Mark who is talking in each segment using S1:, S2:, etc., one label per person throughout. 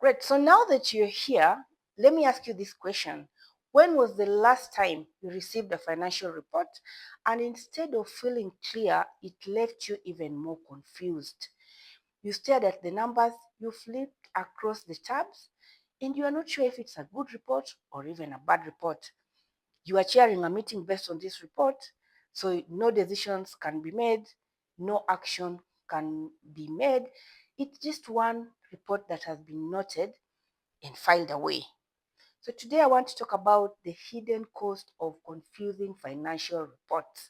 S1: Great. So now that you're here, let me ask you this question. When was the last time you received a financial report and instead of feeling clear, it left you even more confused? You stared at the numbers, you flipped across the tabs, and you are not sure if it's a good report or even a bad report. You are chairing a meeting based on this report, so no decisions can be made, no action can be made. It's just one report that has been noted and filed away. So today I want to talk about the hidden cost of confusing financial reports,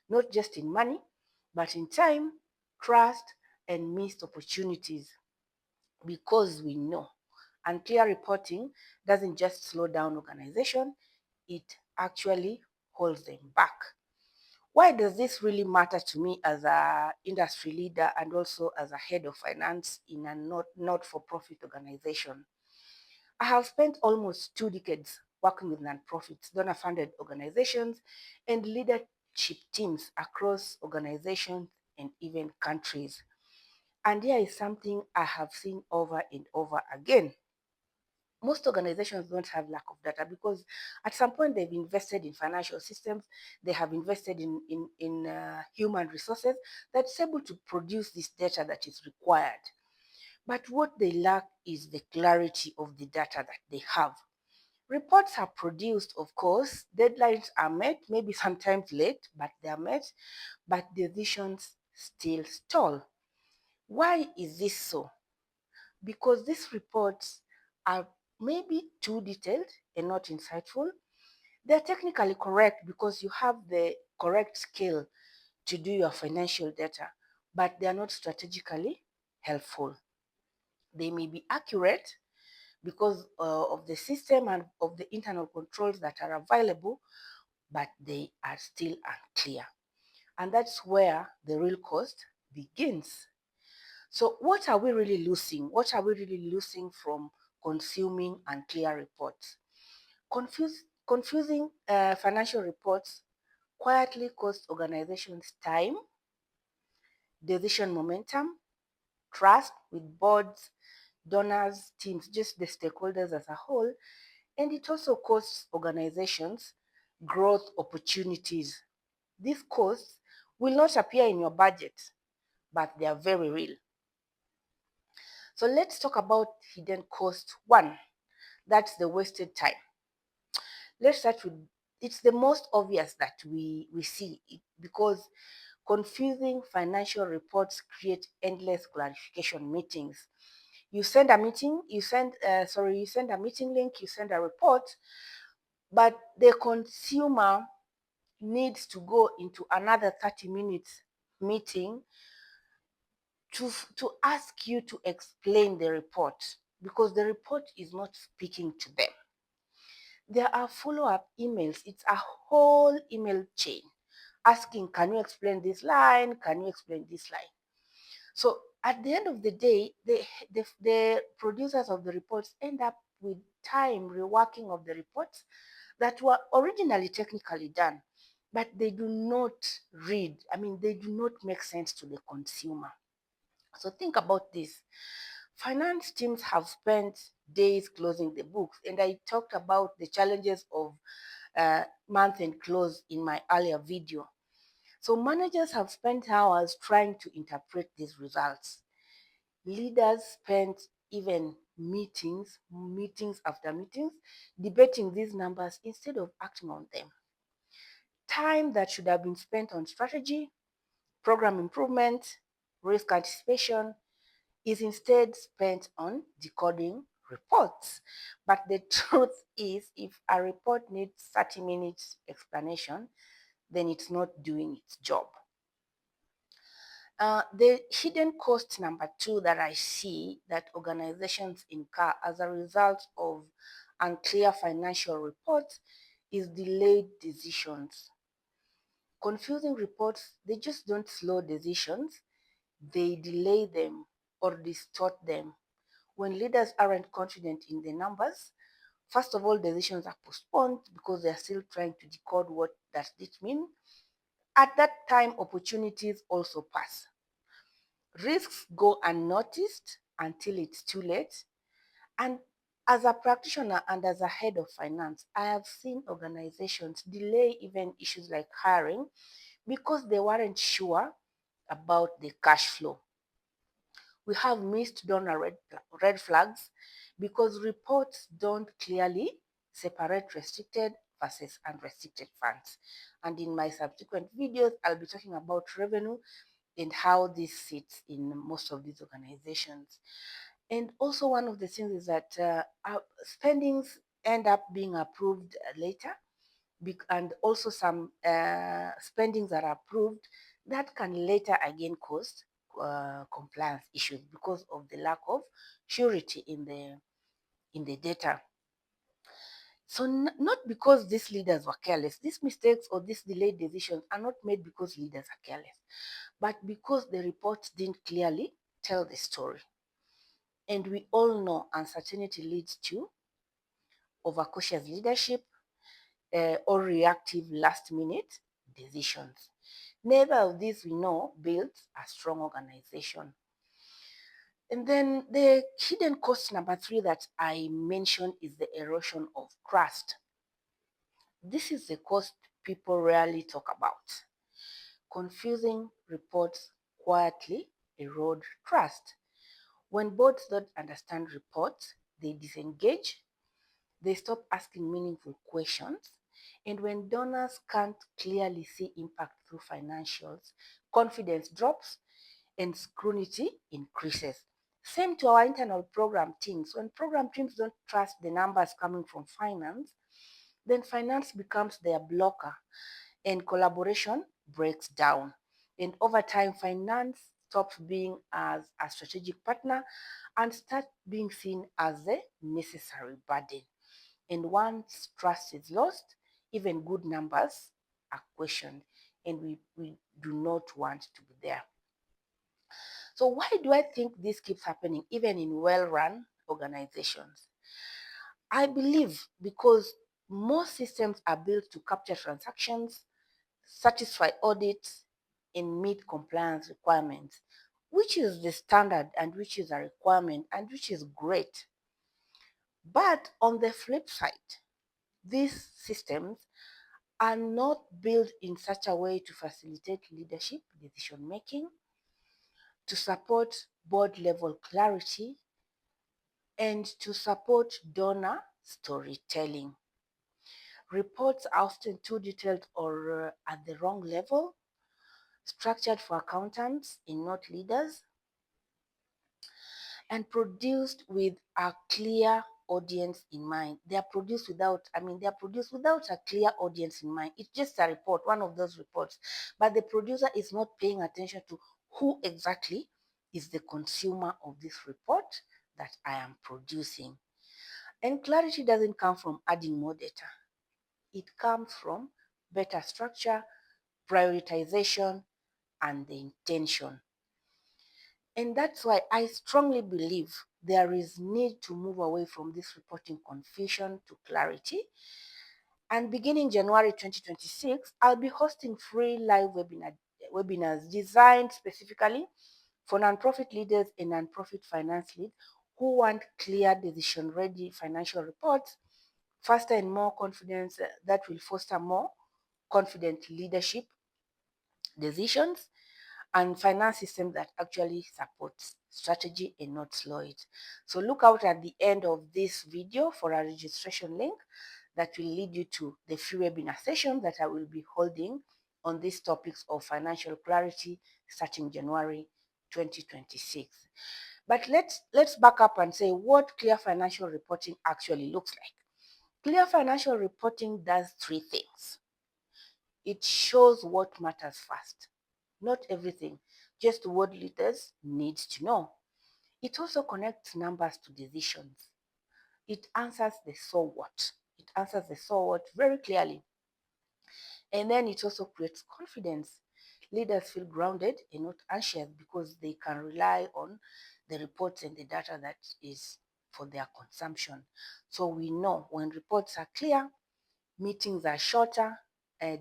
S1: not just in money, but in time, trust, and missed opportunities. Because we know unclear reporting doesn't just slow down organization, it actually holds them back. Why does this really matter to me as a industry leader and also as a head of finance in a not-for-profit organization? I have spent almost 2 decades working with nonprofits, donor-funded organizations, and leadership teams across organizations and even countries. And here is something I have seen over and over again. Most organizations don't have lack of data because at some point they've invested in financial systems, they have invested in human resources that's able to produce this data that is required. But what they lack is the clarity of the data that they have. Reports are produced, of course, deadlines are met, maybe sometimes late, but they are met, but decisions still stall. Why is this so? Because these reports are maybe too detailed and not insightful. They're technically correct because you have the correct skill to do your financial data, but they are not strategically helpful. They may be accurate because of the system and of the internal controls that are available, but they are still unclear. And that's where the real cost begins. So what are we really losing? What are we really losing from consuming unclear reports? Confusing financial reports quietly cost organizations time, decision momentum, trust with boards, donors, teams, just the stakeholders as a whole, and it also costs organizations growth opportunities. These costs will not appear in your budget, but they are very real. So let's talk about hidden cost one. That's the wasted time. Let's start with it's the most obvious that we see it because confusing financial reports create endless clarification meetings. You send a meeting, you send a meeting link, you send a report, but the consumer needs to go into another 30 minutes meeting to ask you to explain the report because the report is not speaking to them. There are follow-up emails. It's a whole email chain asking, can you explain this line? Can you explain this line? So at the end of the day, the producers of the reports end up with time reworking of the reports that were originally technically done, but they do not read. I mean, they do not make sense to the consumer. So think about this. Finance teams have spent days closing the books, and I talked about the challenges of month end close in my earlier video. So managers have spent hours trying to interpret these results. Leaders spent even meetings after meetings, debating these numbers instead of acting on them. Time that should have been spent on strategy, program improvement, risk anticipation, is instead spent on decoding reports. But the truth is, if a report needs 30 minutes explanation, then it's not doing its job. The hidden cost number two that I see that organizations incur as a result of unclear financial reports is delayed decisions. Confusing reports, they just don't slow decisions, they delay them or distort them. When leaders aren't confident in the numbers, first of all, decisions are postponed because they're still trying to decode what does it mean. At that time, opportunities also pass. Risks go unnoticed until it's too late, And as a practitioner and as a head of finance, I have seen organizations delay even issues like hiring because they weren't sure about the cash flow. We have missed donor red flags because reports don't clearly separate restricted versus unrestricted funds. And in my subsequent videos, I'll be talking about revenue and how this sits in most of these organizations. And also one of the things is that spendings end up being approved later, and also some spendings that are approved that can later again cause compliance issues because of the lack of surety in the data. So not because these leaders were careless. These mistakes or these delayed decisions are not made because leaders are careless, but because the reports didn't clearly tell the story. And we all know uncertainty leads to overcautious leadership or reactive last-minute decisions. Neither of these we know builds a strong organization. And then the hidden cost number 3 that I mentioned is the erosion of trust. This is the cost people rarely talk about. Confusing reports quietly erode trust. When boards don't understand reports, they disengage, they stop asking meaningful questions, and when donors can't clearly see impact through financials, confidence drops and scrutiny increases. Same to our internal program teams. When program teams don't trust the numbers coming from finance, then finance becomes their blocker and collaboration breaks down. And over time, finance stops being as a strategic partner and starts being seen as a necessary burden. And once trust is lost, even good numbers are questioned, and we do not want to be there. So why do I think this keeps happening even in well-run organizations? I believe because most systems are built to capture transactions, satisfy audits, and meet compliance requirements, which is the standard and which is a requirement and which is great. But on the flip side, these systems are not built in such a way to facilitate leadership decision making, to support board level clarity, and to support donor storytelling. Reports are often too detailed or at the wrong level, structured for accountants and not leaders, and produced with a clear audience in mind. They are produced without, they are produced without a clear audience in mind. It's just a report, one of those reports. But the producer is not paying attention to who exactly is the consumer of this report that I am producing. And clarity doesn't come from adding more data. It comes from better structure, prioritization, and the intention. And that's why I strongly believe there is need to move away from this reporting confusion to clarity. And beginning January 2026, I'll be hosting free live webinars designed specifically for nonprofit leaders and nonprofit finance leads who want clear decision-ready financial reports, faster and more confidence that will foster more confident leadership decisions, and finance system that actually supports strategy and not slow it. So look out at the end of this video for a registration link that will lead you to the free webinar session that I will be holding on these topics of financial clarity starting January 2026. But let's back up and say what clear financial reporting actually looks like. Clear financial reporting does three things. It shows what matters first. Not everything, just what leaders need to know. It also connects numbers to decisions. It answers the so what. It answers the so what very clearly. And then it also creates confidence. Leaders feel grounded and not anxious because they can rely on the reports and the data that is for their consumption. So we know when reports are clear, meetings are shorter,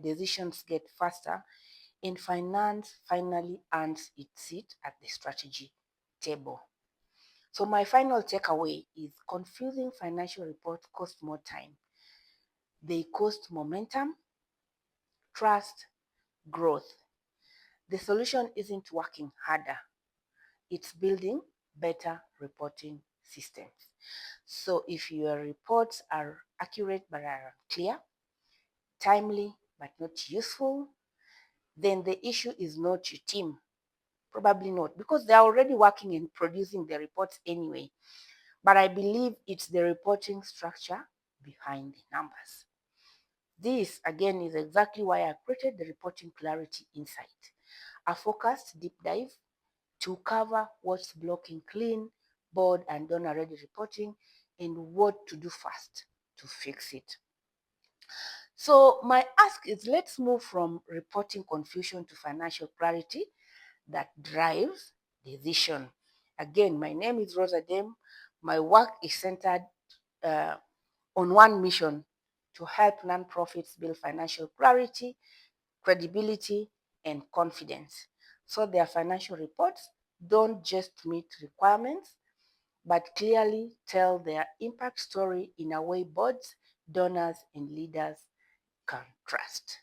S1: decisions get faster, and finance finally earns its seat at the strategy table. So my final takeaway is confusing financial reports cost more time. They cost momentum, trust, growth. The solution isn't working harder, it's building better reporting systems. So if your reports are accurate but are unclear, timely but not useful, then the issue is not your team. Probably not, because they're already working and producing the reports anyway. But I believe it's the reporting structure behind the numbers. This, again, is exactly why I created the Reporting Clarity Insight, a focused deep dive to cover what's blocking clean, board, and donor-ready reporting and what to do first to fix it. So my ask is, let's move from reporting confusion to financial clarity that drives decision. Again, my name is Rosa Dem. My work is centered uh, on one mission: to help nonprofits build financial clarity, credibility, and confidence, so their financial reports don't just meet requirements, but clearly tell their impact story in a way boards, donors, and leaders can trust.